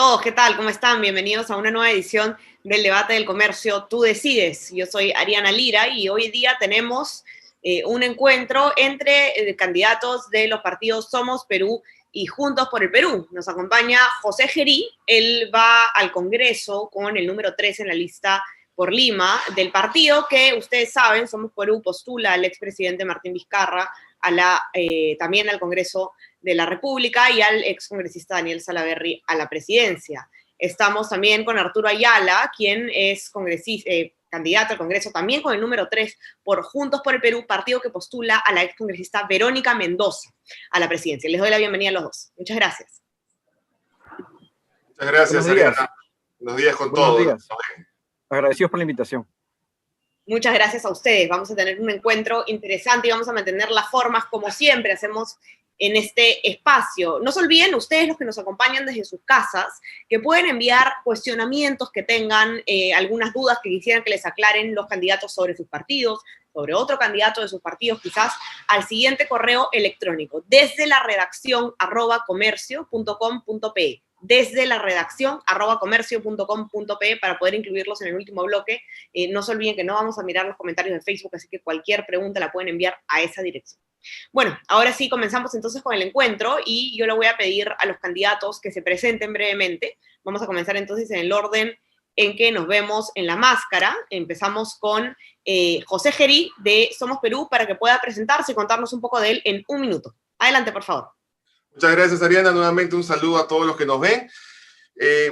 todos, ¿qué tal? ¿Cómo están? Bienvenidos a una nueva edición del Debate del Comercio Tú Decides. Yo soy Ariana Lira y hoy día tenemos un encuentro entre candidatos de los partidos Somos Perú y Juntos por el Perú. Nos acompaña José Gerí, él va al Congreso con el número 3 en la lista por Lima del partido que, ustedes saben, Somos Perú postula al expresidente Martín Vizcarra también al Congreso de la República y al excongresista Daniel Salaverry a la presidencia. Estamos también con Arturo Ayala, quien es candidato al Congreso también con el número 3 por Juntos por el Perú, partido que postula a la excongresista Verónica Mendoza a la presidencia. Les doy la bienvenida a los dos. Muchas gracias. Muchas gracias, Ariana. Buenos días con todos. Buenos días. Agradecidos por la invitación. Muchas gracias a ustedes. Vamos a tener un encuentro interesante y vamos a mantener las formas como siempre hacemos en este espacio. No se olviden, ustedes los que nos acompañan desde sus casas, que pueden enviar cuestionamientos que tengan, algunas dudas que quisieran que les aclaren los candidatos sobre sus partidos, sobre otro candidato de sus partidos, quizás al siguiente correo electrónico, desde la redacción @comercio.com.pe. Desde la redacción @comercio.com.pe para poder incluirlos en el último bloque. No se olviden que no vamos a mirar los comentarios de Facebook, así que cualquier pregunta la pueden enviar a esa dirección. Bueno, ahora sí comenzamos entonces con el encuentro y yo le voy a pedir a los candidatos que se presenten brevemente. Vamos a comenzar entonces en el orden en que nos vemos en la máscara. Empezamos con José Gerí de Somos Perú para que pueda presentarse y contarnos un poco de él en un minuto. Adelante, por favor. Muchas gracias, Ariana. Nuevamente un saludo a todos los que nos ven.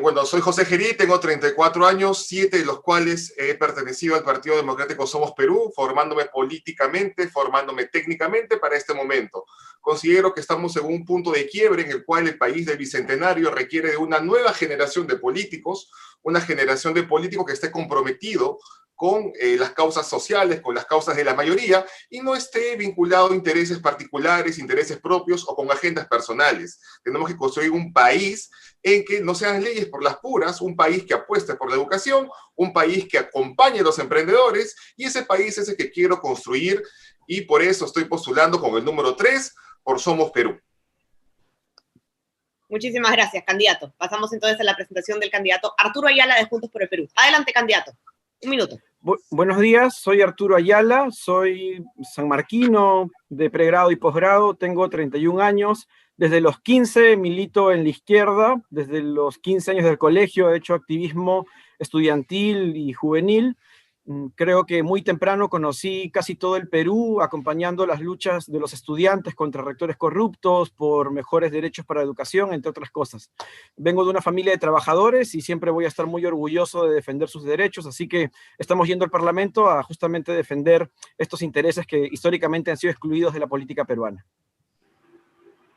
Bueno, soy José Gerí, tengo 34 años, 7 de los cuales he pertenecido al Partido Democrático Somos Perú, formándome políticamente, formándome técnicamente para este momento. Considero que estamos en un punto de quiebre en el cual el país del Bicentenario requiere de una nueva generación de políticos, una generación de políticos que esté comprometido con las causas sociales, con las causas de la mayoría, y no esté vinculado a intereses particulares, intereses propios o con agendas personales. Tenemos que construir un país en que no sean leyes por las puras, un país que apueste por la educación, un país que acompañe a los emprendedores, y ese país es el que quiero construir, y por eso estoy postulando con el número 3 por Somos Perú. Muchísimas gracias, candidato. Pasamos entonces a la presentación del candidato Arturo Ayala de Juntos por el Perú. Adelante, candidato. Un minuto. Buenos días, soy Arturo Ayala, soy sanmarquino de pregrado y posgrado, tengo 31 años, desde los 15 milito en la izquierda, desde los 15 años del colegio he hecho activismo estudiantil y juvenil. Creo que muy temprano conocí casi todo el Perú, acompañando las luchas de los estudiantes contra rectores corruptos, por mejores derechos para la educación, entre otras cosas. Vengo de una familia de trabajadores y siempre voy a estar muy orgulloso de defender sus derechos, así que estamos yendo al Parlamento a justamente defender estos intereses que históricamente han sido excluidos de la política peruana.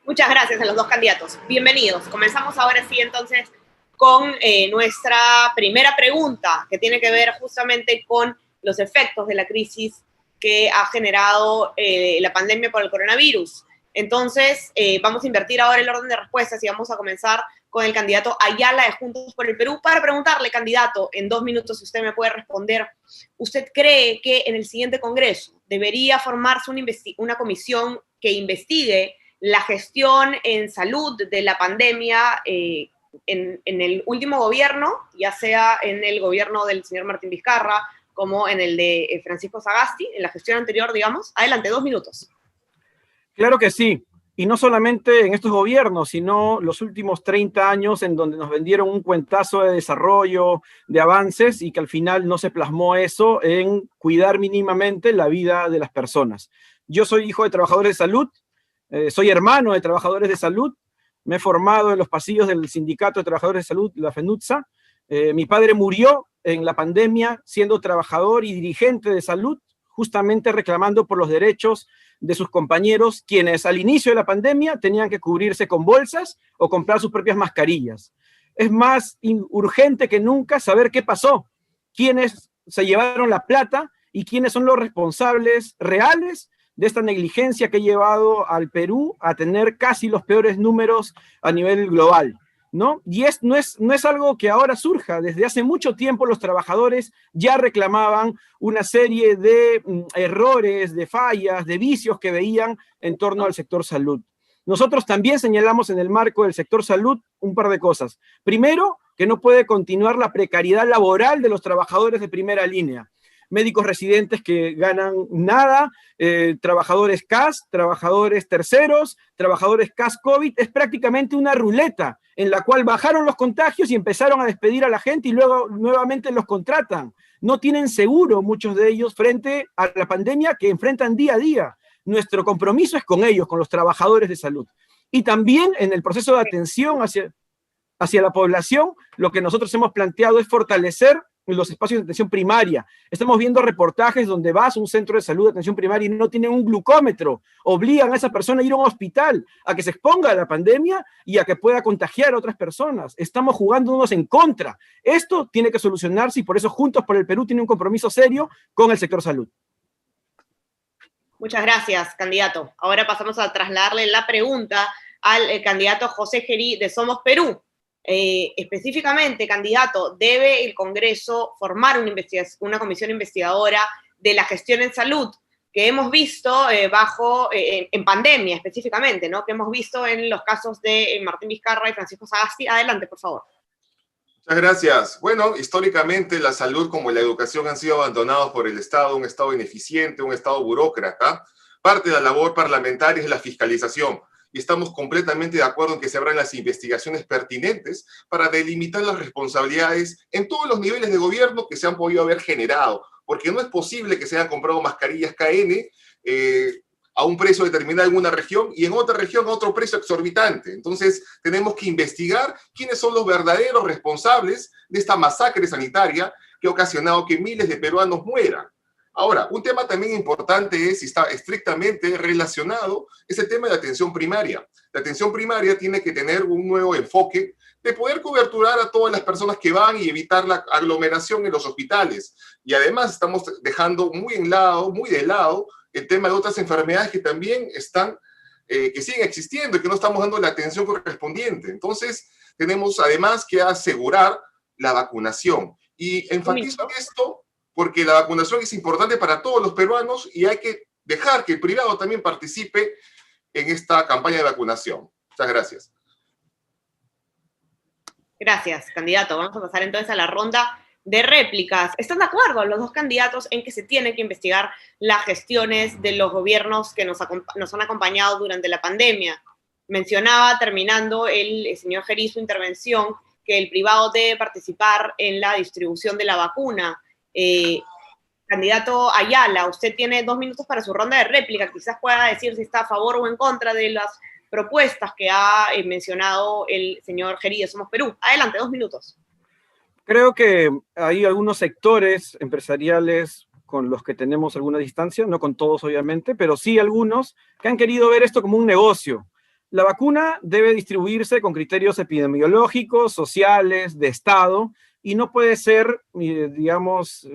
Muchas gracias a los dos candidatos. Bienvenidos. Comenzamos ahora sí entonces con nuestra primera pregunta, que tiene que ver justamente con los efectos de la crisis que ha generado la pandemia por el coronavirus. Entonces, vamos a invertir ahora el orden de respuestas y vamos a comenzar con el candidato Ayala de Juntos por el Perú para preguntarle, candidato, en 2 minutos, si usted me puede responder, ¿usted cree que en el siguiente Congreso debería formarse una comisión que investigue la gestión en salud de la pandemia en el último gobierno, ya sea en el gobierno del señor Martín Vizcarra, como en el de Francisco Sagasti, en la gestión anterior, digamos? Adelante, 2 minutos. Claro que sí, y no solamente en estos gobiernos, sino los últimos 30 años en donde nos vendieron un cuentazo de desarrollo, de avances, y que al final no se plasmó eso en cuidar mínimamente la vida de las personas. Yo soy hijo de trabajadores de salud, soy hermano de trabajadores de salud, me he formado en los pasillos del Sindicato de Trabajadores de Salud, la FENUTSA. Mi padre murió en la pandemia siendo trabajador y dirigente de salud, justamente reclamando por los derechos de sus compañeros, quienes al inicio de la pandemia tenían que cubrirse con bolsas o comprar sus propias mascarillas. Es más urgente que nunca saber qué pasó, quiénes se llevaron la plata y quiénes son los responsables reales de esta negligencia que ha llevado al Perú a tener casi los peores números a nivel global, ¿no? Y no es algo que ahora surja. Desde hace mucho tiempo los trabajadores ya reclamaban una serie de errores, de fallas, de vicios que veían en torno al sector salud. Nosotros también señalamos en el marco del sector salud un par de cosas. Primero, que no puede continuar la precariedad laboral de los trabajadores de primera línea. Médicos residentes que ganan nada, trabajadores CAS, trabajadores terceros, trabajadores CAS COVID, es prácticamente una ruleta en la cual bajaron los contagios y empezaron a despedir a la gente y luego nuevamente los contratan. No tienen seguro muchos de ellos frente a la pandemia que enfrentan día a día. Nuestro compromiso es con ellos, con los trabajadores de salud. Y también en el proceso de atención hacia la población, lo que nosotros hemos planteado es fortalecer los espacios de atención primaria. Estamos viendo reportajes donde vas a un centro de salud de atención primaria y no tienen un glucómetro. Obligan a esa persona a ir a un hospital, a que se exponga a la pandemia y a que pueda contagiar a otras personas. Estamos jugándonos en contra. Esto tiene que solucionarse y por eso Juntos por el Perú tiene un compromiso serio con el sector salud. Muchas gracias, candidato. Ahora pasamos a trasladarle la pregunta al candidato José Gerí de Somos Perú. Específicamente, candidato, ¿debe el Congreso formar una comisión investigadora de la gestión en salud que hemos visto en pandemia específicamente, ¿no? Que hemos visto en los casos de Martín Vizcarra y Francisco Sagasti? Adelante, por favor. Muchas gracias. Bueno, históricamente la salud como la educación han sido abandonados por el Estado, un Estado ineficiente, un Estado burócrata. Parte de la labor parlamentaria es la fiscalización. Y estamos completamente de acuerdo en que se abran las investigaciones pertinentes para delimitar las responsabilidades en todos los niveles de gobierno que se han podido haber generado, porque no es posible que se hayan comprado mascarillas KN a un precio determinado en una región y en otra región a otro precio exorbitante. Entonces, tenemos que investigar quiénes son los verdaderos responsables de esta masacre sanitaria que ha ocasionado que miles de peruanos mueran. Ahora, un tema también importante es, y está estrictamente relacionado, es el tema de la atención primaria. La atención primaria tiene que tener un nuevo enfoque de poder coberturar a todas las personas que van y evitar la aglomeración en los hospitales. Y además estamos dejando muy de lado el tema de otras enfermedades que también están, que siguen existiendo y que no estamos dando la atención correspondiente. Entonces, tenemos además que asegurar la vacunación. Y enfatizo esto porque la vacunación es importante para todos los peruanos y hay que dejar que el privado también participe en esta campaña de vacunación. Muchas gracias. Gracias, candidato. Vamos a pasar entonces a la ronda de réplicas. ¿Están de acuerdo los dos candidatos en que se tiene que investigar las gestiones de los gobiernos que nos han acompañado durante la pandemia? Mencionaba, terminando el señor Gerí su intervención, que el privado debe participar en la distribución de la vacuna. Candidato Ayala, usted tiene 2 minutos para su ronda de réplica. Quizás pueda decir si está a favor o en contra de las propuestas que ha mencionado el señor Gerí de Somos Perú. Adelante, 2 minutos. Creo que hay algunos sectores empresariales con los que tenemos alguna distancia, no con todos obviamente, pero sí algunos que han querido ver esto como un negocio. La vacuna debe distribuirse con criterios epidemiológicos, sociales, de Estado, y no puede ser, digamos,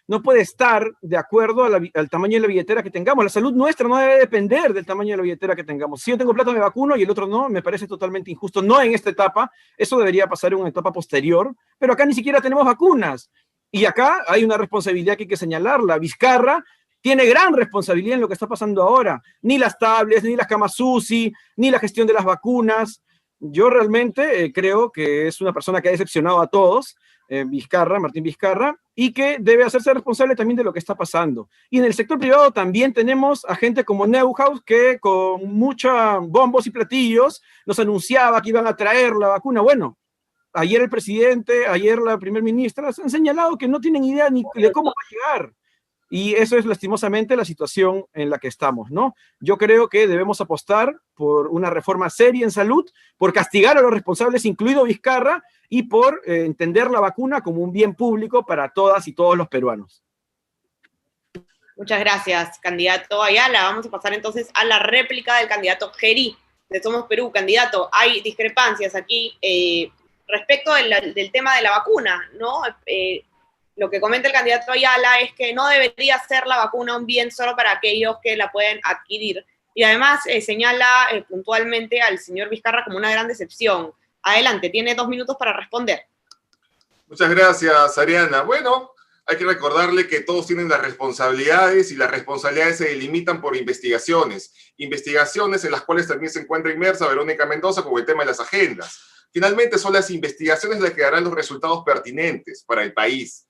no puede estar de acuerdo al tamaño de la billetera que tengamos. La salud nuestra no debe depender del tamaño de la billetera que tengamos. Si yo tengo plata me vacuno y el otro no, me parece totalmente injusto. No en esta etapa, eso debería pasar en una etapa posterior, pero acá ni siquiera tenemos vacunas. Y acá hay una responsabilidad que hay que señalarla. Vizcarra tiene gran responsabilidad en lo que está pasando ahora. Ni las tablets, ni las camas UCI, ni la gestión de las vacunas. Yo realmente creo que es una persona que ha decepcionado a todos, Martín Vizcarra, y que debe hacerse responsable también de lo que está pasando. Y en el sector privado también tenemos a gente como Neuhaus, que con muchos bombos y platillos nos anunciaba que iban a traer la vacuna. Bueno, ayer el presidente, ayer la primer ministra han señalado que no tienen idea ni de cómo va a llegar. Y eso es lastimosamente la situación en la que estamos, ¿no? Yo creo que debemos apostar por una reforma seria en salud, por castigar a los responsables, incluido Vizcarra, y por entender la vacuna como un bien público para todas y todos los peruanos. Muchas gracias, candidato Ayala. Vamos a pasar entonces a la réplica del candidato Gerí de Somos Perú. Candidato, hay discrepancias aquí respecto del tema de la vacuna, ¿no? Lo que comenta el candidato Ayala es que no debería ser la vacuna un bien solo para aquellos que la pueden adquirir. Y además señala puntualmente al señor Vizcarra como una gran decepción. Adelante, tiene 2 minutos para responder. Muchas gracias, Ariana. Bueno, hay que recordarle que todos tienen las responsabilidades y las responsabilidades se delimitan por investigaciones. Investigaciones en las cuales también se encuentra inmersa Verónica Mendoza con el tema de las agendas. Finalmente son las investigaciones las que darán los resultados pertinentes para el país.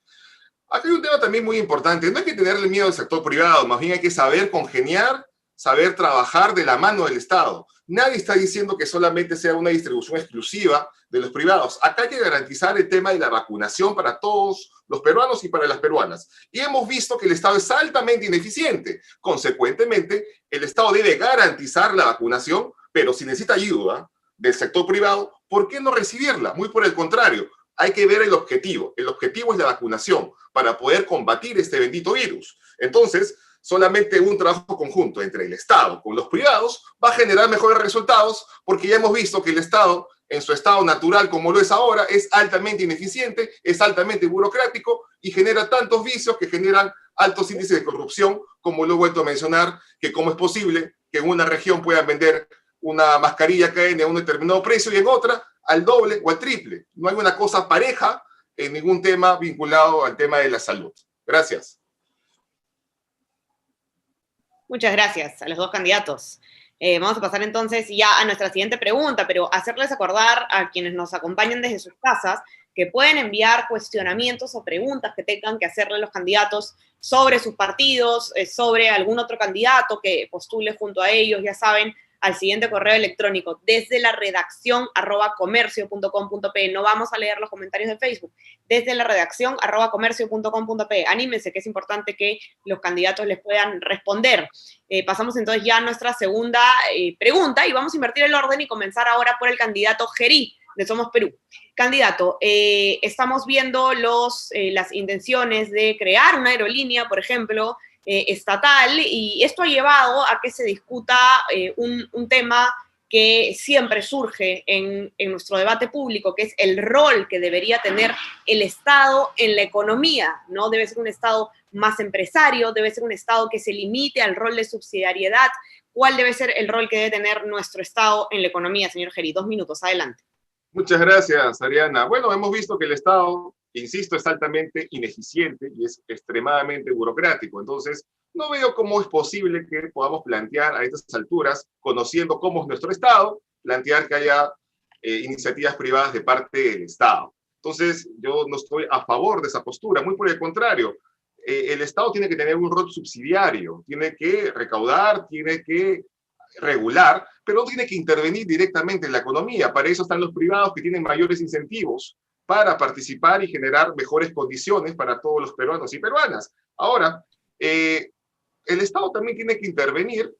Aquí hay un tema también muy importante. No hay que tenerle miedo al sector privado, más bien hay que saber congeniar, saber trabajar de la mano del Estado. Nadie está diciendo que solamente sea una distribución exclusiva de los privados. Acá hay que garantizar el tema de la vacunación para todos los peruanos y para las peruanas. Y hemos visto que el Estado es altamente ineficiente. Consecuentemente, el Estado debe garantizar la vacunación, pero si necesita ayuda del sector privado, ¿por qué no recibirla? Muy por el contrario, hay que ver el objetivo. El objetivo es la vacunación para poder combatir este bendito virus. Entonces, solamente un trabajo conjunto entre el Estado con los privados va a generar mejores resultados, porque ya hemos visto que el Estado, en su estado natural como lo es ahora, es altamente ineficiente, es altamente burocrático y genera tantos vicios que generan altos índices de corrupción, como lo he vuelto a mencionar, que cómo es posible que en una región puedan vender una mascarilla KN a un determinado precio y en otra al doble o al triple. No hay una cosa pareja en ningún tema vinculado al tema de la salud. Gracias. Muchas gracias a los dos candidatos. Vamos a pasar entonces ya a nuestra siguiente pregunta, pero hacerles acordar a quienes nos acompañan desde sus casas que pueden enviar cuestionamientos o preguntas que tengan que hacerle a los candidatos sobre sus partidos, sobre algún otro candidato que postule junto a ellos, ya saben, al siguiente correo electrónico, desde la redacción @comercio.com.pe. No vamos a leer los comentarios de Facebook. Desde la redacción @comercio.com.pe. Anímense, que es importante que los candidatos les puedan responder. Pasamos entonces ya a nuestra segunda pregunta y vamos a invertir el orden y comenzar ahora por el candidato Gerí de Somos Perú. Candidato, estamos viendo las intenciones de crear una aerolínea, por ejemplo, estatal, y esto ha llevado a que se discuta un tema que siempre surge en nuestro debate público, que es el rol que debería tener el Estado en la economía, ¿no? Debe ser un Estado más empresario, debe ser un Estado que se limite al rol de subsidiariedad. ¿Cuál debe ser el rol que debe tener nuestro Estado en la economía, señor Gerí? 2 minutos, adelante. Muchas gracias, Ariana. Bueno, hemos visto que el Estado, insisto, es altamente ineficiente y es extremadamente burocrático. Entonces, no veo cómo es posible que podamos plantear a estas alturas, conociendo cómo es nuestro Estado, plantear que haya iniciativas privadas de parte del Estado. Entonces, yo no estoy a favor de esa postura, muy por el contrario. El Estado tiene que tener un rol subsidiario, tiene que recaudar, tiene que regular, pero no tiene que intervenir directamente en la economía. Para eso están los privados, que tienen mayores incentivos para participar y generar mejores condiciones para todos los peruanos y peruanas. Ahora, el Estado también tiene que intervenir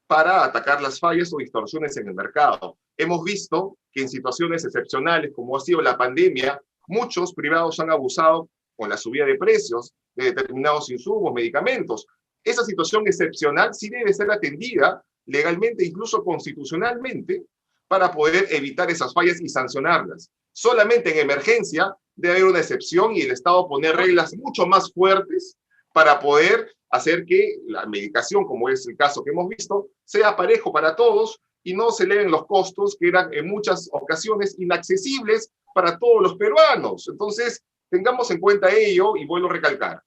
para atacar las fallas o distorsiones en el mercado. Hemos visto que en situaciones excepcionales, como ha sido la pandemia, muchos privados han abusado con la subida de precios de determinados insumos, medicamentos. Esa situación excepcional sí debe ser atendida legalmente, incluso constitucionalmente, para poder evitar esas fallas y sancionarlas. Solamente en emergencia debe haber una excepción y el Estado poner reglas mucho más fuertes para poder hacer que la medicación, como es el caso que hemos visto, sea parejo para todos y no se eleven los costos que eran en muchas ocasiones inaccesibles para todos los peruanos. Entonces, tengamos en cuenta ello y vuelvo a recalcar.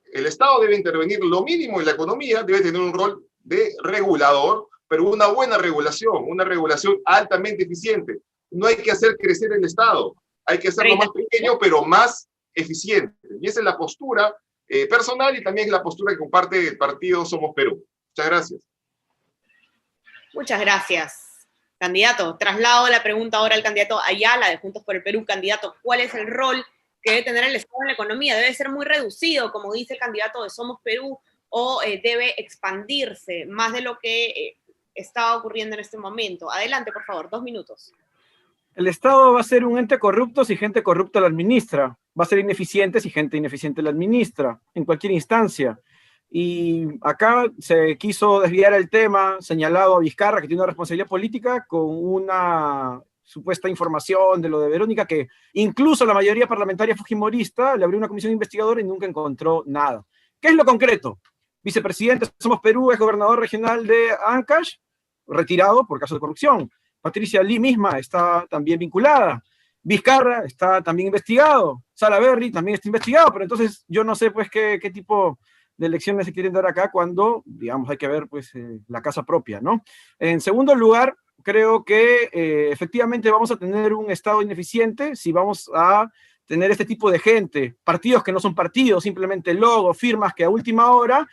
El Estado debe intervenir lo mínimo en la economía, debe tener un rol de regulador, pero una buena regulación, una regulación altamente eficiente. No hay que hacer crecer el Estado, hay que hacerlo más pequeño, pero más eficiente. Y esa es la postura personal y también es la postura que comparte el partido Somos Perú. Muchas gracias. Muchas gracias, candidato. Traslado la pregunta ahora al candidato Ayala de Juntos por el Perú. Candidato, ¿cuál es el rol que debe tener el Estado en la economía? ¿Debe ser muy reducido, como dice el candidato de Somos Perú, o debe expandirse más de lo que está ocurriendo en este momento? Adelante, por favor, 2 minutos. El Estado va a ser un ente corrupto si gente corrupta lo administra. Va a ser ineficiente si gente ineficiente lo administra, en cualquier instancia. Y acá se quiso desviar el tema, señalado a Vizcarra, que tiene una responsabilidad política, con una supuesta información de lo de Verónica, que incluso la mayoría parlamentaria fujimorista le abrió una comisión investigadora y nunca encontró nada. ¿Qué es lo concreto? Vicepresidente Somos Perú, es gobernador regional de Ancash, retirado por caso de corrupción. Patricia Lee misma está también vinculada. Vizcarra está también investigado, Salaverry también está investigado, pero entonces yo no sé pues qué tipo de elecciones se quieren dar acá cuando, digamos, hay que ver pues la casa propia, ¿no? En segundo lugar, creo que efectivamente vamos a tener un Estado ineficiente si vamos a tener este tipo de gente, partidos que no son partidos, simplemente logos, firmas que a última hora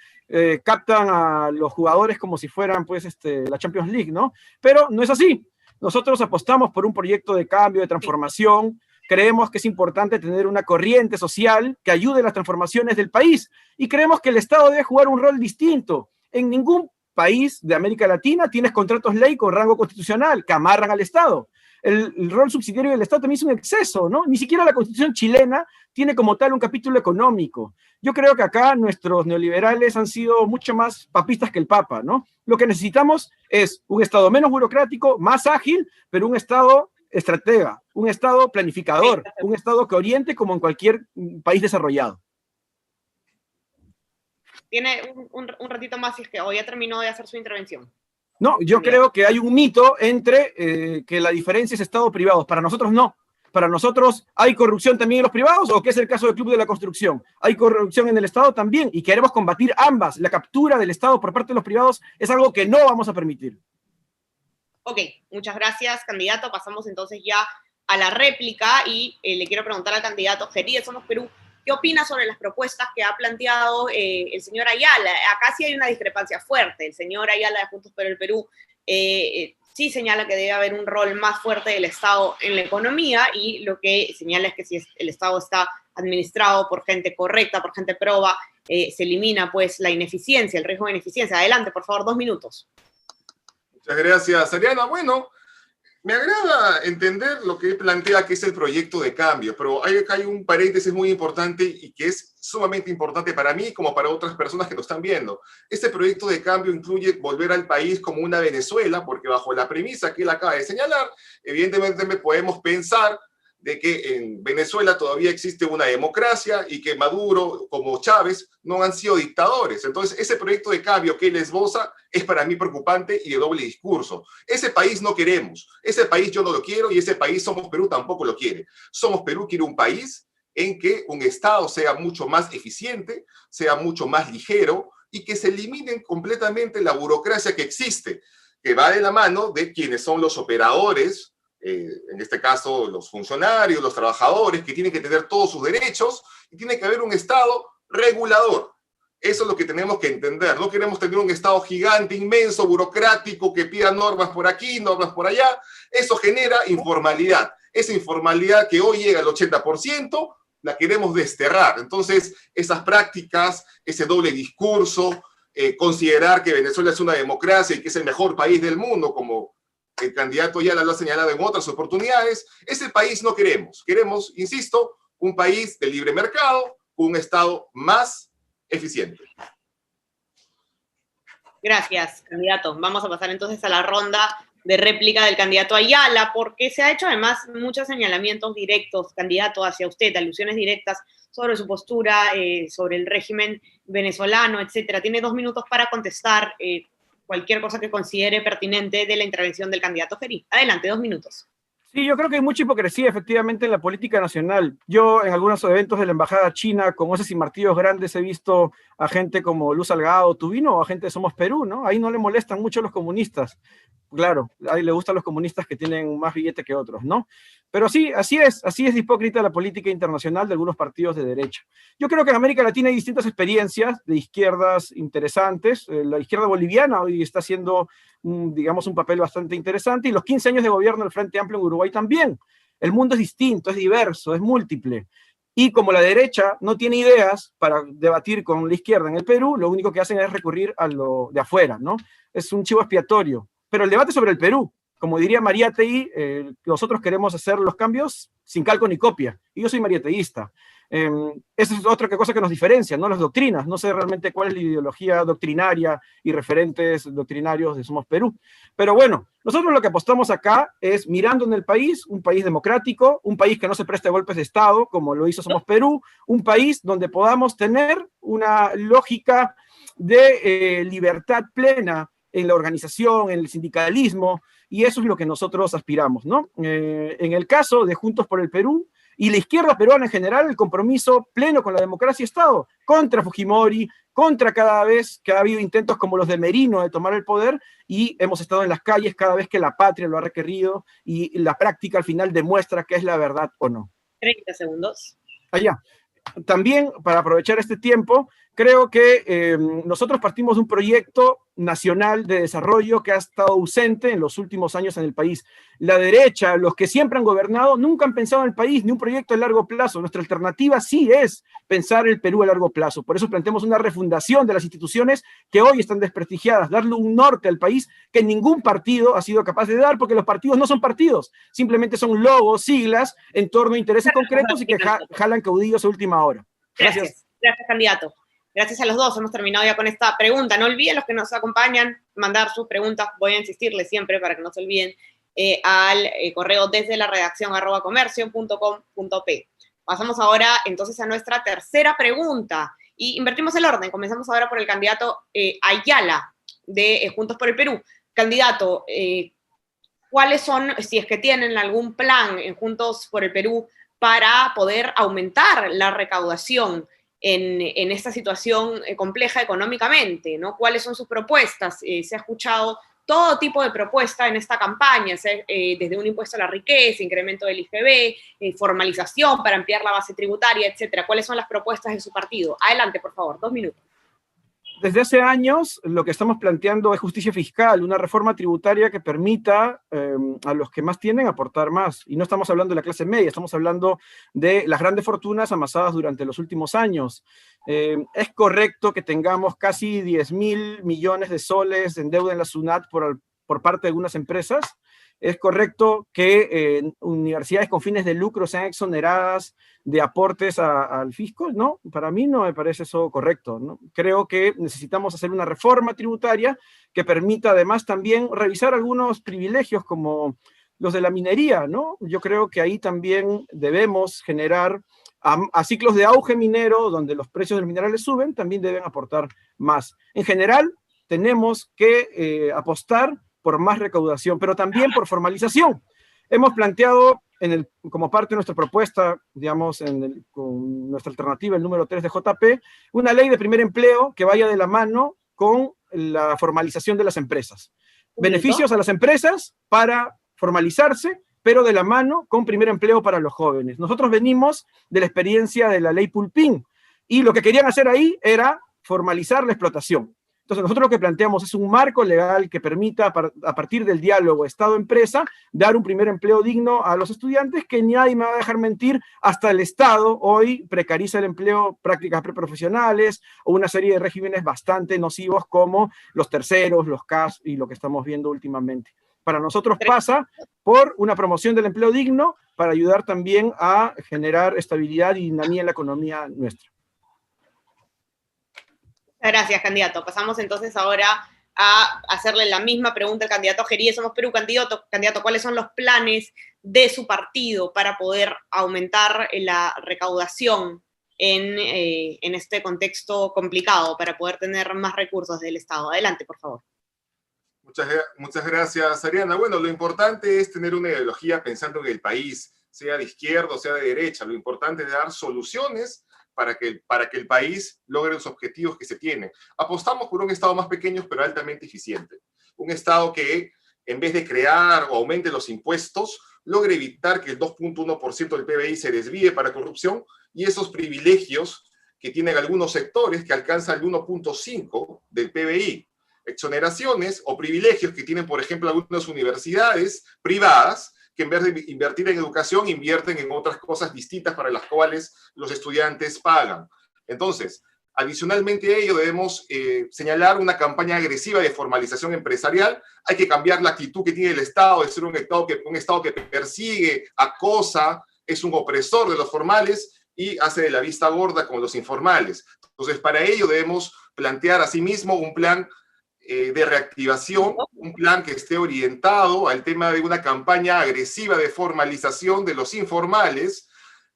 captan a los jugadores como si fueran pues la Champions League, ¿no? Pero no es así. Nosotros apostamos por un proyecto de cambio, de transformación. Creemos que es importante tener una corriente social que ayude a las transformaciones del país y creemos que el Estado debe jugar un rol distinto. En ningún país de América Latina tienes contratos ley con rango constitucional que amarran al Estado. El rol subsidiario del Estado también es un exceso, ¿no? Ni siquiera la Constitución chilena tiene como tal un capítulo económico. Yo creo que acá nuestros neoliberales han sido mucho más papistas que el Papa, ¿no? Lo que necesitamos es un Estado menos burocrático, más ágil, pero un Estado estratega, un Estado planificador, un Estado que oriente como en cualquier país desarrollado. Tiene un ratito más, si es que hoy ya terminó de hacer su intervención. No, yo creo que hay un mito entre que la diferencia es Estado-privado. Para nosotros no. Para nosotros, ¿hay corrupción también en los privados o qué es el caso del Club de la Construcción? ¿Hay corrupción en el Estado también? Y queremos combatir ambas. La captura del Estado por parte de los privados es algo que no vamos a permitir. Ok, muchas gracias, candidato. Pasamos entonces ya a la réplica y le quiero preguntar al candidato Gerí de Somos Perú, ¿qué opina sobre las propuestas que ha planteado el señor Ayala? Acá sí hay una discrepancia fuerte. El señor Ayala de Juntos por el Perú sí señala que debe haber un rol más fuerte del Estado en la economía y lo que señala es que si el Estado está administrado por gente correcta, por gente proba, se elimina pues la ineficiencia, el riesgo de ineficiencia. Adelante, por favor, 2 minutos. Muchas gracias, Ariana. Bueno, me agrada entender lo que plantea que es el proyecto de cambio, pero hay un paréntesis muy importante y que es sumamente importante para mí como para otras personas que lo están viendo. Este proyecto de cambio incluye volver al país como una Venezuela, porque bajo la premisa que él acaba de señalar, evidentemente podemos pensar de que en Venezuela todavía existe una democracia y que Maduro, como Chávez, no han sido dictadores. Entonces, ese proyecto de cambio que él esboza es para mí preocupante y de doble discurso. Ese país no queremos, ese país yo no lo quiero y ese país Somos Perú tampoco lo quiere. Somos Perú quiere un país en que un Estado sea mucho más eficiente, sea mucho más ligero y que se eliminen completamente la burocracia que existe, que va de la mano de quienes son los operadores, en este caso los funcionarios, los trabajadores, que tienen que tener todos sus derechos y tiene que haber un Estado regulador. Eso es lo que tenemos que entender. No queremos tener un Estado gigante, inmenso, burocrático, que pida normas por aquí, normas por allá. Eso genera informalidad. Esa informalidad que hoy llega al 80%, la queremos desterrar. Entonces, esas prácticas, ese doble discurso, considerar que Venezuela es una democracia y que es el mejor país del mundo, como el candidato ya lo ha señalado en otras oportunidades, ese país no queremos. Queremos, insisto, un país de libre mercado, un Estado más eficiente. Gracias, candidato. Vamos a pasar entonces a la ronda de réplica del candidato Ayala, porque se ha hecho además muchos señalamientos directos, candidato, hacia usted, alusiones directas sobre su postura, sobre el régimen venezolano, etcétera. Tiene 2 minutos para contestar cualquier cosa que considere pertinente de la intervención del candidato Gerí. Adelante, 2 minutos. Sí, yo creo que hay mucha hipocresía efectivamente en la política nacional. Yo en algunos eventos de la Embajada China con hoces y martillos grandes he visto a gente como Luz Salgado Tubino o a gente de Somos Perú, ¿no? Ahí no le molestan mucho los comunistas. Claro, ahí le gustan los comunistas que tienen más billete que otros, ¿no? Pero sí, así es hipócrita la política internacional de algunos partidos de derecha. Yo creo que en América Latina hay distintas experiencias de izquierdas interesantes. La izquierda boliviana hoy está haciendo, digamos, un papel bastante interesante y los 15 años de gobierno del Frente Amplio en Uruguay también. El mundo es distinto, es diverso, es múltiple. Y como la derecha no tiene ideas para debatir con la izquierda en el Perú, lo único que hacen es recurrir a lo de afuera, ¿no? Es un chivo expiatorio. Pero el debate sobre el Perú, como diría Mariátegui, nosotros queremos hacer los cambios sin calco ni copia. Y yo soy mariáteguista. Esa es otra cosa que nos diferencia, ¿no? Las doctrinas. No sé realmente cuál es la ideología doctrinaria y referentes doctrinarios de Somos Perú. Pero bueno, nosotros lo que apostamos acá es mirando en el país, un país democrático, un país que no se preste a golpes de Estado, como lo hizo Somos Perú, un país donde podamos tener una lógica de libertad plena en la organización, en el sindicalismo, y eso es lo que nosotros aspiramos, ¿no? En el caso de Juntos por el Perú, y la izquierda peruana en general, el compromiso pleno con la democracia y Estado, contra Fujimori, contra cada vez que ha habido intentos como los de Merino de tomar el poder, y hemos estado en las calles cada vez que la patria lo ha requerido, y la práctica al final demuestra que es la verdad o no. 30 segundos. Allá. También, para aprovechar este tiempo, creo que nosotros partimos de un proyecto nacional de desarrollo que ha estado ausente en los últimos años en el país. La derecha, los que siempre han gobernado, nunca han pensado en el país ni un proyecto a largo plazo. Nuestra alternativa sí es pensar el Perú a largo plazo. Por eso planteamos una refundación de las instituciones que hoy están desprestigiadas, darle un norte al país que ningún partido ha sido capaz de dar, porque los partidos no son partidos, simplemente son logos, siglas, en torno a intereses concretos y que jalan caudillos a última hora. Gracias. Gracias, candidato. Gracias a los dos, hemos terminado ya con esta pregunta. No olviden los que nos acompañan mandar sus preguntas, voy a insistirles siempre para que no se olviden, al correo desde la redacción @comercio.com.p. Pasamos ahora entonces a nuestra tercera pregunta y invertimos el orden. Comenzamos ahora por el candidato Ayala de Juntos por el Perú. Candidato, ¿cuáles son, si es que tienen algún plan en Juntos por el Perú para poder aumentar la recaudación en esta situación compleja económicamente, ¿no? ¿Cuáles son sus propuestas? Se ha escuchado todo tipo de propuestas en esta campaña, desde un impuesto a la riqueza, incremento del IGB, formalización para ampliar la base tributaria, etcétera. ¿Cuáles son las propuestas de su partido? Adelante, por favor, 2 minutos. Desde hace años lo que estamos planteando es justicia fiscal, una reforma tributaria que permita a los que más tienen aportar más. Y no estamos hablando de la clase media, estamos hablando de las grandes fortunas amasadas durante los últimos años. Es correcto que tengamos casi 10.000 millones de soles en deuda en la SUNAT por parte de algunas empresas. Es correcto que universidades con fines de lucro sean exoneradas de aportes al fisco, ¿no? Para mí no me parece eso correcto, ¿no? Creo que necesitamos hacer una reforma tributaria que permita además también revisar algunos privilegios como los de la minería, ¿no? Yo creo que ahí también debemos generar a ciclos de auge minero donde los precios de los minerales suben, también deben aportar más. En general, tenemos que apostar por más recaudación, pero también por formalización. Hemos planteado como parte de nuestra propuesta, digamos, con nuestra alternativa, el número 3 de JP, una ley de primer empleo que vaya de la mano con la formalización de las empresas. Beneficios a las empresas para formalizarse, pero de la mano con primer empleo para los jóvenes. Nosotros venimos de la experiencia de la ley Pulpín, y lo que querían hacer ahí era formalizar la explotación. Entonces, nosotros lo que planteamos es un marco legal que permita, a partir del diálogo Estado-empresa, dar un primer empleo digno a los estudiantes, que nadie me va a dejar mentir, hasta el Estado hoy precariza el empleo, prácticas preprofesionales, o una serie de regímenes bastante nocivos como los terceros, los CAS y lo que estamos viendo últimamente. Para nosotros pasa por una promoción del empleo digno para ayudar también a generar estabilidad y dinamismo en la economía nuestra. Gracias, candidato. Pasamos entonces ahora a hacerle la misma pregunta al candidato Gerí de Somos Perú. Candidato, ¿cuáles son los planes de su partido para poder aumentar la recaudación en este contexto complicado, para poder tener más recursos del Estado? Adelante, por favor. Muchas gracias, Ariana. Bueno, lo importante es tener una ideología pensando en el país, sea de izquierda o sea de derecha. Lo importante es dar soluciones para que el país logre los objetivos que se tienen. Apostamos por un Estado más pequeño, pero altamente eficiente. Un Estado que, en vez de crear o aumente los impuestos, logre evitar que el 2.1% del PBI se desvíe para corrupción, y esos privilegios que tienen algunos sectores que alcanzan el 1.5% del PBI. Exoneraciones o privilegios que tienen, por ejemplo, algunas universidades privadas, que en vez de invertir en educación, invierten en otras cosas distintas para las cuales los estudiantes pagan. Entonces, adicionalmente a ello, debemos señalar una campaña agresiva de formalización empresarial. Hay que cambiar la actitud que tiene el Estado, de ser un Estado que persigue, acosa, es un opresor de los formales y hace de la vista gorda con los informales. Entonces, para ello debemos plantear asimismo un plan de reactivación, un plan que esté orientado al tema de una campaña agresiva de formalización de los informales,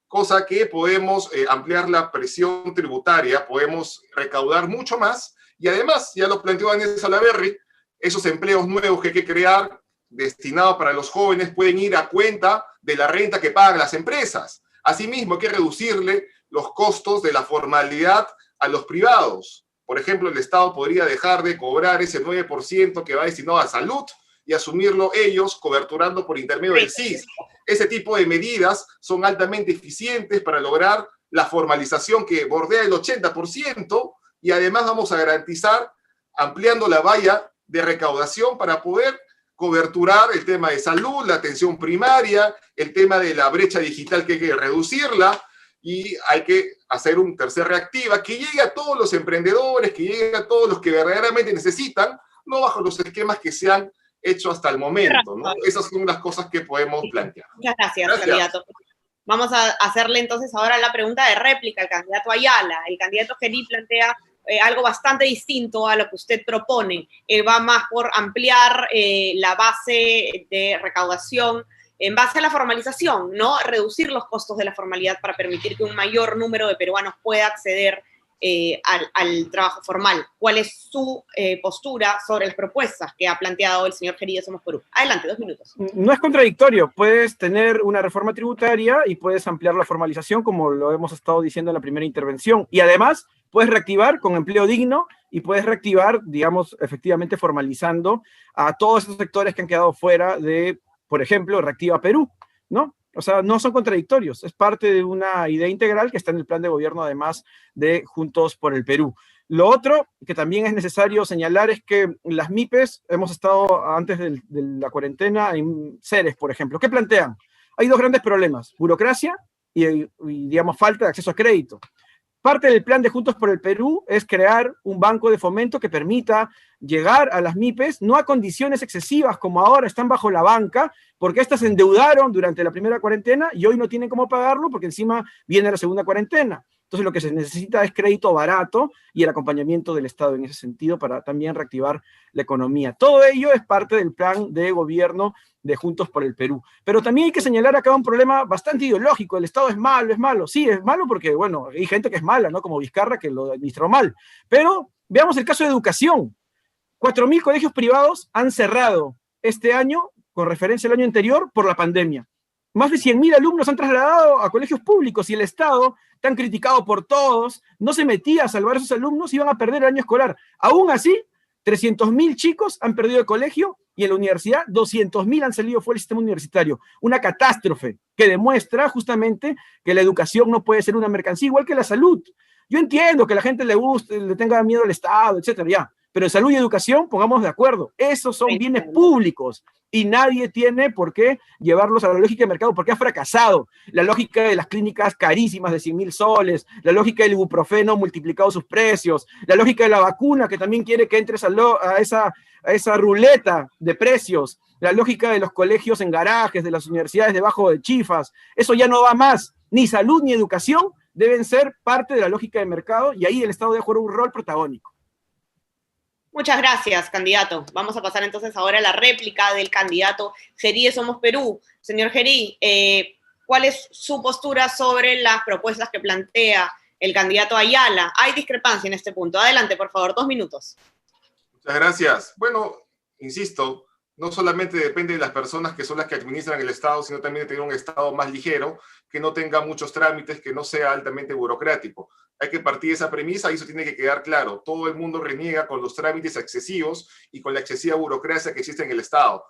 cosa que podemos ampliar la presión tributaria, podemos recaudar mucho más, y además, ya lo planteó Daniel Salaverry, esos empleos nuevos que hay que crear destinados para los jóvenes pueden ir a cuenta de la renta que pagan las empresas. Asimismo, hay que reducirle los costos de la formalidad a los privados. Por ejemplo, el Estado podría dejar de cobrar ese 9% que va destinado a salud y asumirlo ellos coberturando por intermedio del CIS. Ese tipo de medidas son altamente eficientes para lograr la formalización que bordea el 80% y además vamos a garantizar ampliando la valla de recaudación para poder coberturar el tema de salud, la atención primaria, el tema de la brecha digital que hay que reducirla y hay que hacer un tercer reactiva que llegue a todos los emprendedores, que llegue a todos los que verdaderamente necesitan, no bajo los esquemas que se han hecho hasta el momento, ¿no? Esas son las cosas que podemos plantear. Muchas gracias, candidato. Vamos a hacerle entonces ahora la pregunta de réplica al candidato Ayala. El candidato Gerí plantea algo bastante distinto a lo que usted propone. Va más por ampliar la base de recaudación en base a la formalización, ¿no? Reducir los costos de la formalidad para permitir que un mayor número de peruanos pueda acceder al trabajo formal. ¿Cuál es su postura sobre las propuestas que ha planteado el señor Gerí de Somos Perú? Adelante, 2 minutos. No es contradictorio. Puedes tener una reforma tributaria y puedes ampliar la formalización, como lo hemos estado diciendo en la primera intervención. Y además, puedes reactivar con empleo digno y puedes reactivar, digamos, efectivamente formalizando a todos esos sectores que han quedado fuera de, por ejemplo, Reactiva Perú, ¿no? O sea, no son contradictorios, es parte de una idea integral que está en el plan de gobierno, además de Juntos por el Perú. Lo otro que también es necesario señalar es que las MIPES, hemos estado antes de la cuarentena en Ceres, por ejemplo. ¿Qué plantean? Hay 2 grandes problemas, burocracia y, digamos, falta de acceso a crédito. Parte del plan de Juntos por el Perú es crear un banco de fomento que permita llegar a las MIPES, no a condiciones excesivas como ahora están bajo la banca, porque estas se endeudaron durante la primera cuarentena y hoy no tienen cómo pagarlo porque encima viene la segunda cuarentena. Entonces lo que se necesita es crédito barato y el acompañamiento del Estado en ese sentido para también reactivar la economía. Todo ello es parte del plan de gobierno de Juntos por el Perú. Pero también hay que señalar acá un problema bastante ideológico. El Estado es malo, es malo. Sí, es malo porque, bueno, hay gente que es mala, ¿no? Como Vizcarra, que lo administró mal. Pero veamos el caso de educación. 4.000 colegios privados han cerrado este año, con referencia al año anterior, por la pandemia. Más de 100.000 alumnos han trasladado a colegios públicos y el Estado, tan criticado por todos, no se metía a salvar a sus alumnos y iban a perder el año escolar. Aún así, 300.000 chicos han perdido el colegio y en la universidad 200.000 han salido fuera del sistema universitario. Una catástrofe que demuestra justamente que la educación no puede ser una mercancía, igual que la salud. Yo entiendo que a la gente le guste, le tenga miedo al Estado, etcétera, ya. Pero en salud y educación, pongamos de acuerdo, esos son bienes públicos y nadie tiene por qué llevarlos a la lógica de mercado porque ha fracasado. La lógica de las clínicas carísimas de 100.000 soles, la lógica del ibuprofeno multiplicado sus precios, la lógica de la vacuna que también quiere que entres a esa ruleta de precios, la lógica de los colegios en garajes, de las universidades debajo de chifas, eso ya no va más. Ni salud ni educación deben ser parte de la lógica de mercado y ahí el Estado debe jugar un rol protagónico. Muchas gracias, candidato. Vamos a pasar entonces ahora a la réplica del candidato Gerí de Somos Perú. Señor Gerí, ¿cuál es su postura sobre las propuestas que plantea el candidato Ayala? Hay discrepancia en este punto. Adelante, por favor, 2 minutos. Muchas gracias. Bueno, insisto, no solamente depende de las personas que son las que administran el Estado, sino también de tener un Estado más ligero, que no tenga muchos trámites, que no sea altamente burocrático. Hay que partir de esa premisa y eso tiene que quedar claro. Todo el mundo reniega con los trámites excesivos y con la excesiva burocracia que existe en el Estado.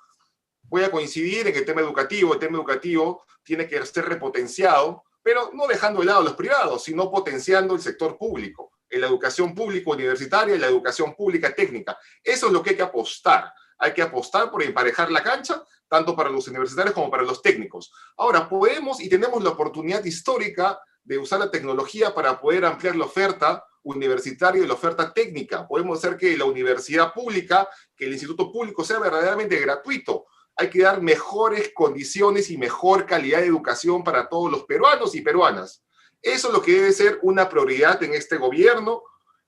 Voy a coincidir en el tema educativo. El tema educativo tiene que ser repotenciado, pero no dejando de lado a los privados, sino potenciando el sector público, en la educación pública universitaria y la educación pública técnica. Eso es lo que hay que apostar. Hay que apostar por emparejar la cancha, tanto para los universitarios como para los técnicos. Ahora, podemos y tenemos la oportunidad histórica de usar la tecnología para poder ampliar la oferta universitaria y la oferta técnica. Podemos hacer que la universidad pública, que el instituto público sea verdaderamente gratuito. Hay que dar mejores condiciones y mejor calidad de educación para todos los peruanos y peruanas. Eso es lo que debe ser una prioridad en este gobierno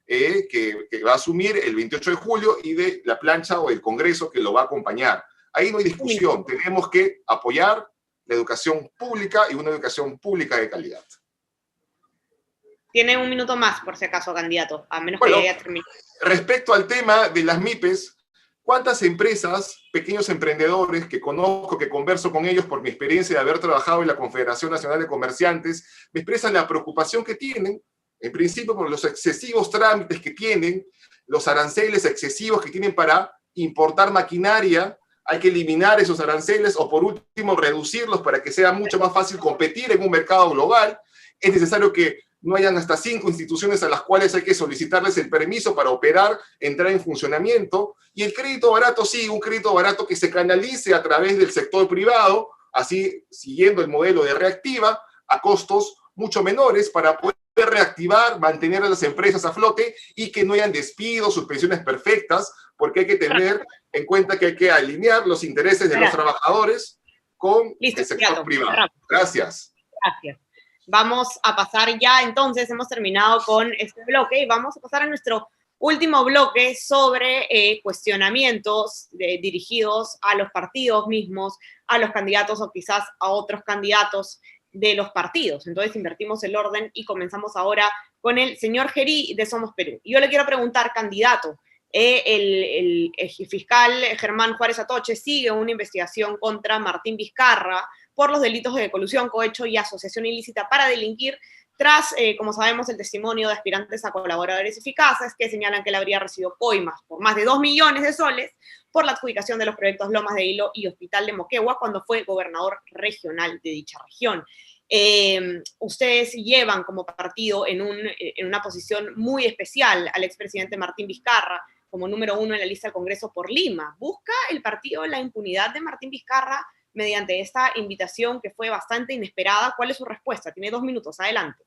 que va a asumir el 28 de julio y de la plancha o el Congreso que lo va a acompañar. Ahí no hay discusión. Tenemos que apoyar la educación pública y una educación pública de calidad. Tiene 1 minuto más, por si acaso, candidato, a menos bueno, que haya terminado. Respecto al tema de las MIPES, ¿Cuántas empresas, pequeños emprendedores que conozco, que converso con ellos por mi experiencia de haber trabajado en la Confederación Nacional de Comerciantes, me expresan la preocupación que tienen, en principio por los excesivos trámites que tienen, los aranceles excesivos que tienen para importar maquinaria? Hay que eliminar esos aranceles o por último reducirlos para que sea mucho más fácil competir en un mercado global. Es necesario que no hayan hasta 5 instituciones a las cuales hay que solicitarles el permiso para operar, entrar en funcionamiento. Y el crédito barato, sí, un crédito barato que se canalice a través del sector privado, así siguiendo el modelo de Reactiva, a costos mucho menores para poder reactivar, mantener a las empresas a flote y que no hayan despidos, suspensiones perfectas, porque hay que tener en cuenta que hay que alinear los intereses de los trabajadores con el sector privado. Gracias. Gracias. Vamos a pasar ya, entonces, hemos terminado con este bloque y vamos a pasar a nuestro último bloque sobre cuestionamientos dirigidos a los partidos mismos, a los candidatos o quizás a otros candidatos de los partidos. Entonces invertimos el orden y comenzamos ahora con el señor Gerí de Somos Perú. Yo le quiero preguntar, candidato, el fiscal Germán Juárez Atoche sigue una investigación contra Martín Vizcarra por los delitos de colusión, cohecho y asociación ilícita para delinquir, tras, como sabemos, el testimonio de aspirantes a colaboradores eficaces que señalan que él habría recibido coimas por más de 2 millones de soles por la adjudicación de los proyectos Lomas de Hilo y Hospital de Moquegua cuando fue gobernador regional de dicha región. Ustedes llevan como partido en una posición muy especial al expresidente Martín Vizcarra como número 1 en la lista del Congreso por Lima. ¿Busca el partido la impunidad de Martín Vizcarra mediante esta invitación que fue bastante inesperada? ¿Cuál es su respuesta? Tiene 2 minutos, adelante.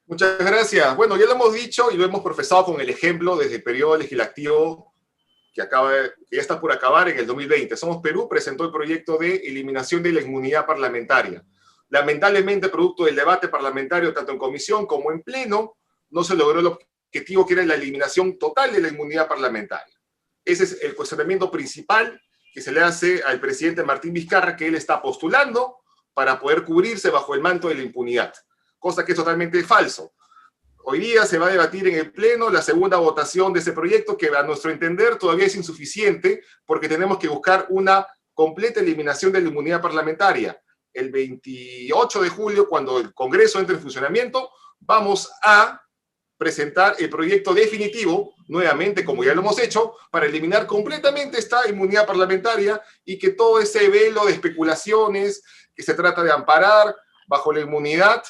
Muchas gracias. Bueno, ya lo hemos dicho y lo hemos profesado con el ejemplo desde el periodo legislativo que ya está por acabar en el 2020. Somos Perú presentó el proyecto de eliminación de la inmunidad parlamentaria. Lamentablemente, producto del debate parlamentario, tanto en comisión como en pleno, no se logró el objetivo que era la eliminación total de la inmunidad parlamentaria. Ese es el cuestionamiento principal que se le hace al presidente Martín Vizcarra, que él está postulando para poder cubrirse bajo el manto de la impunidad, cosa que es totalmente falso. Hoy día se va a debatir en el Pleno la segunda votación de ese proyecto, que a nuestro entender todavía es insuficiente, porque tenemos que buscar una completa eliminación de la inmunidad parlamentaria. El 28 de julio, cuando el Congreso entre en funcionamiento, vamos a presentar el proyecto definitivo, nuevamente, como ya lo hemos hecho, para eliminar completamente esta inmunidad parlamentaria y que todo ese velo de especulaciones que se trata de amparar bajo la inmunidad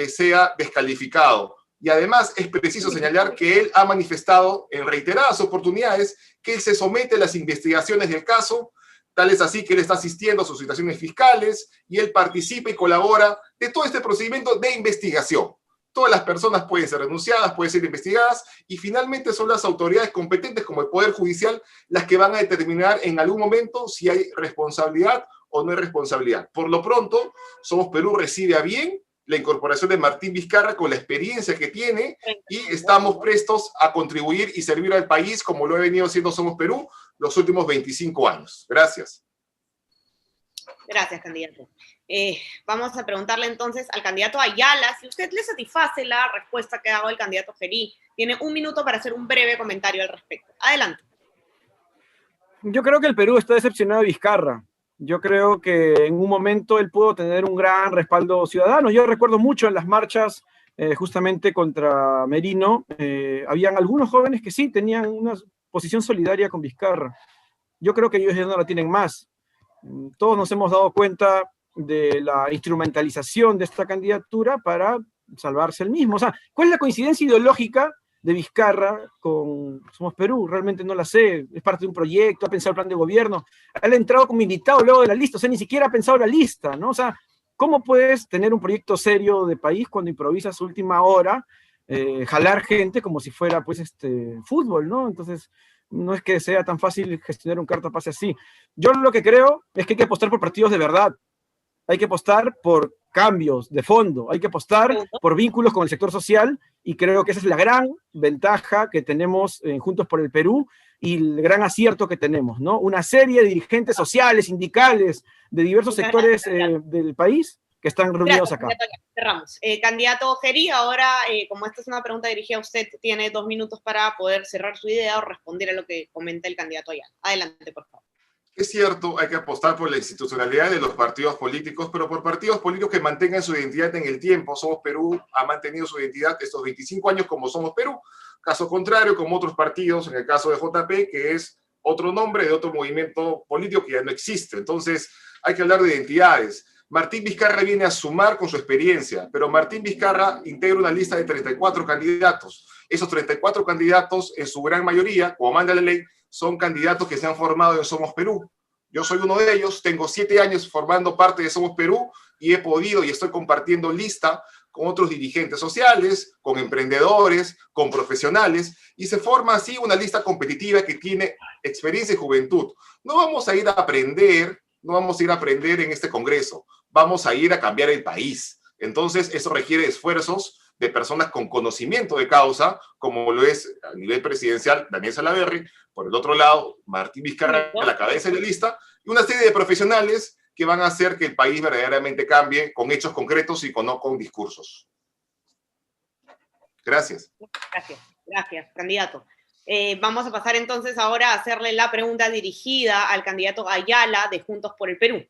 sea descalificado. Y además es preciso señalar que él ha manifestado en reiteradas oportunidades que él se somete a las investigaciones del caso, tal es así que él está asistiendo a sus citaciones fiscales y él participa y colabora de todo este procedimiento de investigación. Todas las personas pueden ser denunciadas, pueden ser investigadas y finalmente son las autoridades competentes como el Poder Judicial las que van a determinar en algún momento si hay responsabilidad o no hay responsabilidad. Por lo pronto, Somos Perú recibe a bien la incorporación de Martín Vizcarra con la experiencia que tiene y estamos prestos a contribuir y servir al país como lo ha venido haciendo Somos Perú los últimos 25 años. Gracias. Gracias, candidato. Vamos a preguntarle entonces al candidato Ayala si usted le satisface la respuesta que ha dado el candidato Gerí. Tiene 1 minuto para hacer un breve comentario al respecto. Adelante. Yo creo que el Perú está decepcionado de Vizcarra. Yo creo que en un momento él pudo tener un gran respaldo ciudadano. Yo recuerdo mucho en las marchas justamente contra Merino, habían algunos jóvenes que sí tenían una posición solidaria con Vizcarra. Yo creo que ellos ya no la tienen más. Todos nos hemos dado cuenta de la instrumentalización de esta candidatura para salvarse el mismo. O sea, ¿cuál es la coincidencia ideológica de Vizcarra con Somos Perú? Realmente no la sé. Es parte de un proyecto, ha pensado el plan de gobierno. Él ha entrado como invitado luego de la lista, o sea, ni siquiera ha pensado la lista, ¿no? O sea, ¿cómo puedes tener un proyecto serio de país cuando improvisas última hora, jalar gente como si fuera, pues, fútbol, ¿no? Entonces, no es que sea tan fácil gestionar un cartapase así. Yo lo que creo es que hay que apostar por partidos de verdad. Hay que apostar por cambios de fondo. Hay que apostar por vínculos con el sector social y creo que esa es la gran ventaja que tenemos en Juntos por el Perú y el gran acierto que tenemos, ¿no? Una serie de dirigentes sociales, sindicales, de diversos sectores del país que están reunidos Gracias, acá. Cerramos. Candidato Geri, ahora, como esta es una pregunta dirigida a usted, tiene 2 minutos para poder cerrar su idea o responder a lo que comenta el candidato Ayala. Adelante, por favor. Es cierto, hay que apostar por la institucionalidad de los partidos políticos, pero por partidos políticos que mantengan su identidad en el tiempo. Somos Perú ha mantenido su identidad estos 25 años como Somos Perú. Caso contrario, como otros partidos, en el caso de JP, que es otro nombre de otro movimiento político que ya no existe. Entonces, hay que hablar de identidades. Martín Vizcarra viene a sumar con su experiencia, pero Martín Vizcarra integra una lista de 34 candidatos. Esos 34 candidatos, en su gran mayoría, como manda la ley, son candidatos que se han formado en Somos Perú. Yo soy uno de ellos, tengo 7 años formando parte de Somos Perú y he podido y estoy compartiendo lista con otros dirigentes sociales, con emprendedores, con profesionales, y se forma así una lista competitiva que tiene experiencia y juventud. No vamos a ir a aprender, no vamos a ir a aprender en este congreso, vamos a ir a cambiar el país. Entonces, eso requiere esfuerzos de personas con conocimiento de causa, como lo es a nivel presidencial Daniel Salaverry, por el otro lado, Martín Vizcarra a la cabeza de la lista, y una serie de profesionales que van a hacer que el país verdaderamente cambie con hechos concretos y no con discursos. Gracias. Gracias, candidato. Vamos a pasar entonces ahora a hacerle la pregunta dirigida al candidato Ayala de Juntos por el Perú.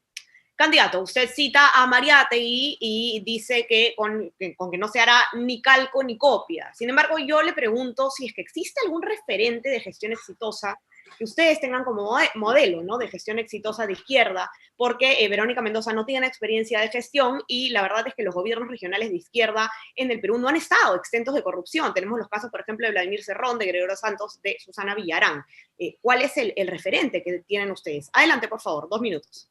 Candidato, usted cita a Mariátegui y dice que con que no se hará ni calco ni copia. Sin embargo, yo le pregunto si es que existe algún referente de gestión exitosa que ustedes tengan como modelo, ¿no?, de gestión exitosa de izquierda, porque Verónica Mendoza no tiene experiencia de gestión y la verdad es que los gobiernos regionales de izquierda en el Perú no han estado exentos de corrupción. Tenemos los casos, por ejemplo, de Vladimir Cerrón, de Gregorio Santos, de Susana Villarán. ¿Cuál es el referente que tienen ustedes? Adelante, por favor, 2 minutos.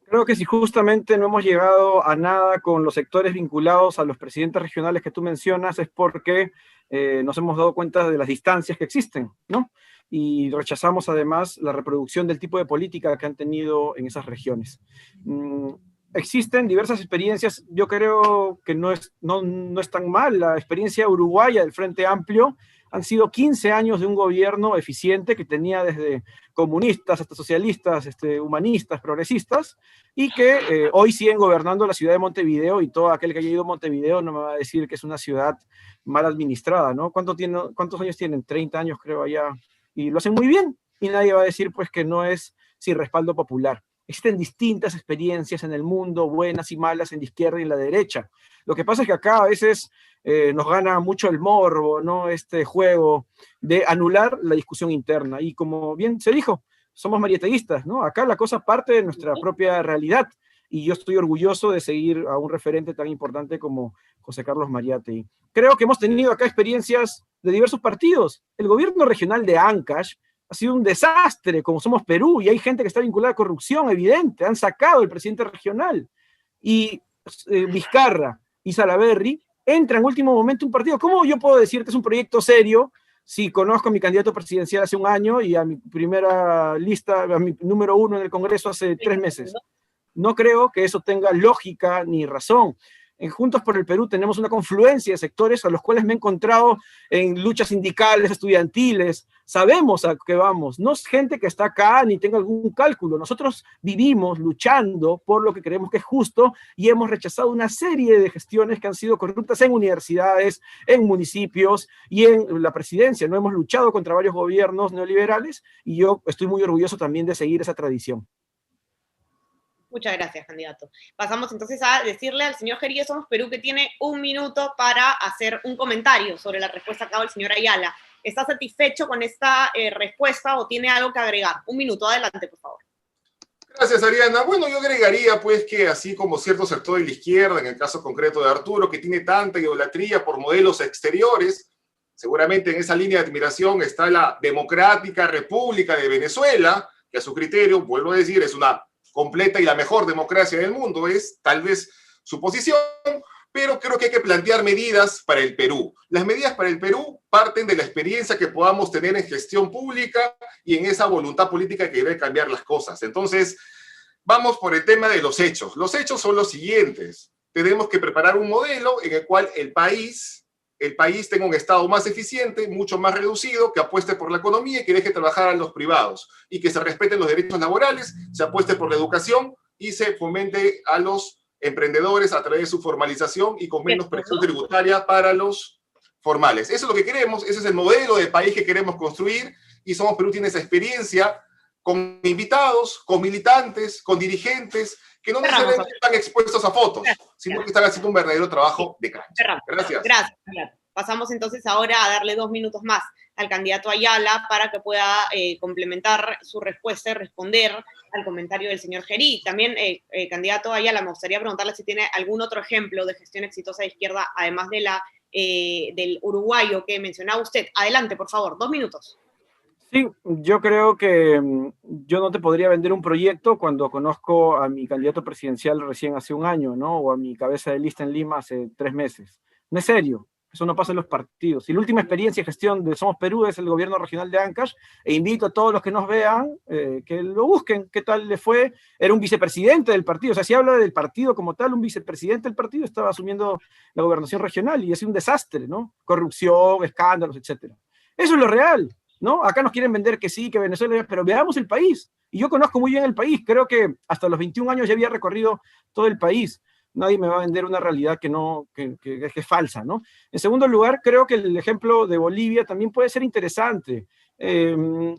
Creo que si justamente no hemos llegado a nada con los sectores vinculados a los presidentes regionales que tú mencionas es porque nos hemos dado cuenta de las distancias que existen, ¿no? Y rechazamos además la reproducción del tipo de política que han tenido en esas regiones. Existen diversas experiencias, yo creo que no es tan mal. La experiencia uruguaya del Frente Amplio han sido 15 años de un gobierno eficiente que tenía desde comunistas hasta socialistas, humanistas, progresistos, y que hoy siguen gobernando la ciudad de Montevideo, y todo aquel que haya ido a Montevideo no me va a decir que es una ciudad mal administrada, ¿no? ¿Cuántos años tienen? 30 años creo allá, y lo hacen muy bien, y nadie va a decir pues que no es sin respaldo popular. Existen distintas experiencias en el mundo, buenas y malas, en la izquierda y en la derecha. Lo que pasa es que acá a veces nos gana mucho el morbo, ¿no? Este juego de anular la discusión interna. Y como bien se dijo, somos mariáteguistas, ¿no? Acá la cosa parte de nuestra propia realidad. Y yo estoy orgulloso de seguir a un referente tan importante como José Carlos Mariátegui. Creo que hemos tenido acá experiencias de diversos partidos. El gobierno regional de Ancash ha sido un desastre, como Somos Perú, y hay gente que está vinculada a corrupción evidente. Han sacado al presidente regional. Y Vizcarra y Salaverry entran en último momento un partido. ¿Cómo yo puedo decirte es un proyecto serio si conozco a mi candidato presidencial hace un año y a mi primera lista, a mi número 1 en el Congreso hace 3 meses? No creo que eso tenga lógica ni razón. En Juntos por el Perú tenemos una confluencia de sectores a los cuales me he encontrado en luchas sindicales, estudiantiles. Sabemos a qué vamos. No es gente que está acá ni tenga algún cálculo. Nosotros vivimos luchando por lo que creemos que es justo y hemos rechazado una serie de gestiones que han sido corruptas en universidades, en municipios y en la presidencia. No hemos luchado contra varios gobiernos neoliberales y yo estoy muy orgulloso también de seguir esa tradición. Muchas gracias, candidato. Pasamos entonces a decirle al señor Geri de Somos Perú que tiene 1 minuto para hacer un comentario sobre la respuesta que ha dado el señor Ayala. ¿Está satisfecho con esta respuesta o tiene algo que agregar? 1 minuto, adelante, por favor. Gracias, Ariana. Bueno, yo agregaría pues que así como cierto sector de la izquierda, en el caso concreto de Arturo, que tiene tanta idolatría por modelos exteriores, seguramente en esa línea de admiración está la Democrática República de Venezuela, que a su criterio, vuelvo a decir, es una completa y la mejor democracia del mundo, es tal vez su posición, pero creo que hay que plantear medidas para el Perú. Las medidas para el Perú parten de la experiencia que podamos tener en gestión pública y en esa voluntad política que debe cambiar las cosas. Entonces, vamos por el tema de los hechos. Los hechos son los siguientes. Tenemos que preparar un modelo en el cual el país tenga un Estado más eficiente, mucho más reducido, que apueste por la economía y que deje trabajar a los privados y que se respeten los derechos laborales, se apueste por la educación y se fomente a los emprendedores a través de su formalización y con menos presión tributaria para los formales. Eso es lo que queremos, ese es el modelo de país que queremos construir, y Somos Perú tiene esa experiencia con invitados, con militantes, con dirigentes, que no necesariamente están expuestos a fotos, sino que están haciendo un verdadero trabajo de cancha. Gracias. Gracias. Pasamos entonces ahora a darle 2 minutos más al candidato Ayala para que pueda complementar su respuesta y responder al comentario del señor Gerí. También, candidato Ayala, me gustaría preguntarle si tiene algún otro ejemplo de gestión exitosa de izquierda, además de del uruguayo que mencionaba usted. Adelante, por favor, 2 minutos. Sí, yo creo que yo no te podría vender un proyecto cuando conozco a mi candidato presidencial recién hace un año, ¿no? O a mi cabeza de lista en Lima hace 3 meses. No es serio. Eso no pasa en los partidos. Y la última experiencia de gestión de Somos Perú es el gobierno regional de Ancash, e invito a todos los que nos vean que lo busquen, qué tal le fue. Era un vicepresidente del partido, o sea, si habla del partido como tal, un vicepresidente del partido estaba asumiendo la gobernación regional y ha sido un desastre, ¿no? Corrupción, escándalos, etcétera. Eso es lo real, ¿no? Acá nos quieren vender que sí, que Venezuela, pero veamos el país. Y yo conozco muy bien el país, creo que hasta los 21 años ya había recorrido todo el país. Nadie me va a vender una realidad que es falsa, ¿no? En segundo lugar, creo que el ejemplo de Bolivia también puede ser interesante.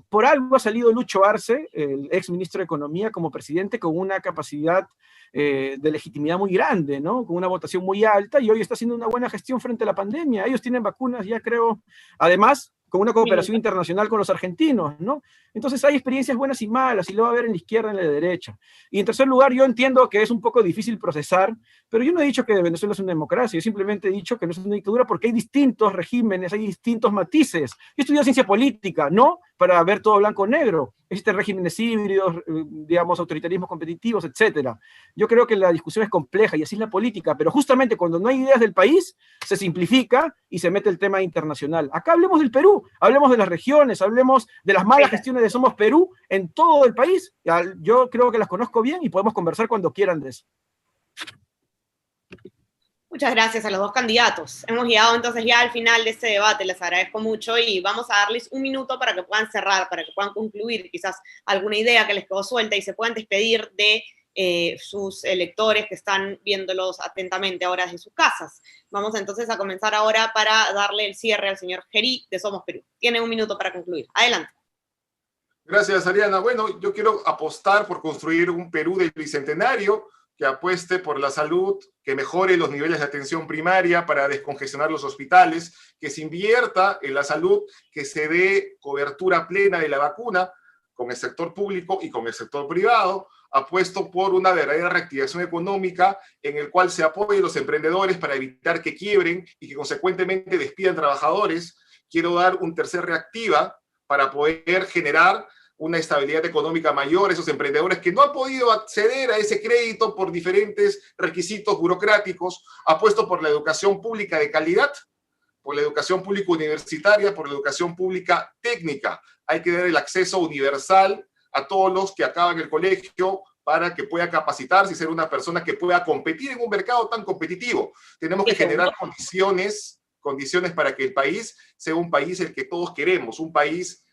Por algo ha salido Lucho Arce, el ex ministro de Economía, como presidente, con una capacidad de legitimidad muy grande, ¿no? Con una votación muy alta, y hoy está haciendo una buena gestión frente a la pandemia. Ellos tienen vacunas, ya creo, además, con una cooperación internacional con los argentinos, ¿no? Entonces hay experiencias buenas y malas, y lo va a ver en la izquierda y en la derecha. Y en tercer lugar, yo entiendo que es un poco difícil procesar, pero yo no he dicho que Venezuela es una democracia, yo simplemente he dicho que no es una dictadura porque hay distintos regímenes, hay distintos matices. Yo he estudiado ciencia política, no para ver todo blanco o negro. Existen regímenes híbridos, digamos, autoritarismos competitivos, etcétera. Yo creo que la discusión es compleja y así es la política, pero justamente cuando no hay ideas del país, se simplifica y se mete el tema internacional. Acá hablemos del Perú, hablemos de las regiones, hablemos de las malas gestiones de Somos Perú en todo el país. Yo creo que las conozco bien y podemos conversar cuando quieran de eso. Muchas gracias a los dos candidatos. Hemos llegado entonces ya al final de este debate, les agradezco mucho y vamos a darles 1 minuto para que puedan cerrar, para que puedan concluir quizás alguna idea que les quedó suelta y se puedan despedir de sus electores que están viéndolos atentamente ahora desde sus casas. Vamos entonces a comenzar ahora para darle el cierre al señor Gerí de Somos Perú. Tiene 1 minuto para concluir. Adelante. Gracias, Ariana. Bueno, yo quiero apostar por construir un Perú del Bicentenario que apueste por la salud, que mejore los niveles de atención primaria para descongestionar los hospitales, que se invierta en la salud, que se dé cobertura plena de la vacuna con el sector público y con el sector privado. Apuesto por una verdadera reactivación económica en el cual se apoyen los emprendedores para evitar que quiebren y que consecuentemente despidan trabajadores. Quiero dar un tercer reactiva para poder generar una estabilidad económica mayor, esos emprendedores que no han podido acceder a ese crédito por diferentes requisitos burocráticos. Apuesto por la educación pública de calidad, por la educación pública universitaria, por la educación pública técnica. Hay que dar el acceso universal a todos los que acaban el colegio para que pueda capacitarse y ser una persona que pueda competir en un mercado tan competitivo. Tenemos que generar condiciones para que el país sea un país el que todos queremos, un país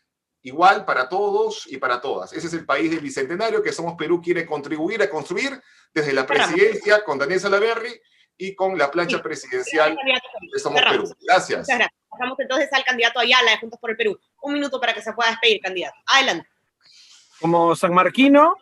igual para todos y para todas. Ese es el país del Bicentenario que Somos Perú quiere contribuir a construir desde la presidencia con Daniel Salaverry y con la plancha presidencial de Somos Perú. Gracias. Muchas gracias. Pasamos entonces al candidato Ayala de Juntos por el Perú. 1 minuto para que se pueda despedir, candidato. Adelante. Como sanmarquino,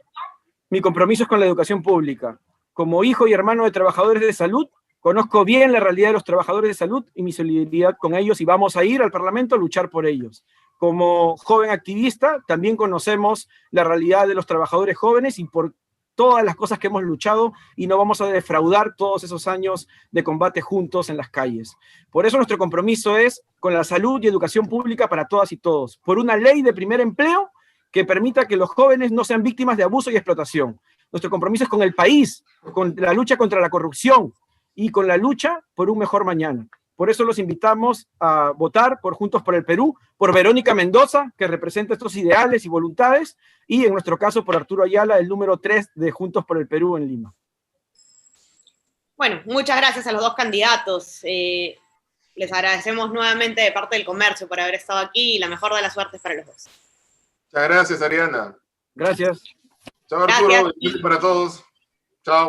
mi compromiso es con la educación pública. Como hijo y hermano de trabajadores de salud, conozco bien la realidad de los trabajadores de salud y mi solidaridad con ellos, y vamos a ir al Parlamento a luchar por ellos. Como joven activista, también conocemos la realidad de los trabajadores jóvenes y por todas las cosas que hemos luchado, y no vamos a defraudar todos esos años de combate juntos en las calles. Por eso nuestro compromiso es con la salud y educación pública para todas y todos, por una ley de primer empleo que permita que los jóvenes no sean víctimas de abuso y explotación. Nuestro compromiso es con el país, con la lucha contra la corrupción y con la lucha por un mejor mañana. Por eso los invitamos a votar por Juntos por el Perú, por Verónica Mendoza, que representa estos ideales y voluntades, y en nuestro caso por Arturo Ayala, el número 3 de Juntos por el Perú en Lima. Bueno, muchas gracias a los dos candidatos. Les agradecemos nuevamente de parte del comercio por haber estado aquí y la mejor de las suertes para los dos. Muchas gracias, Ariana. Gracias. Chao, Arturo. Gracias para todos. Chao.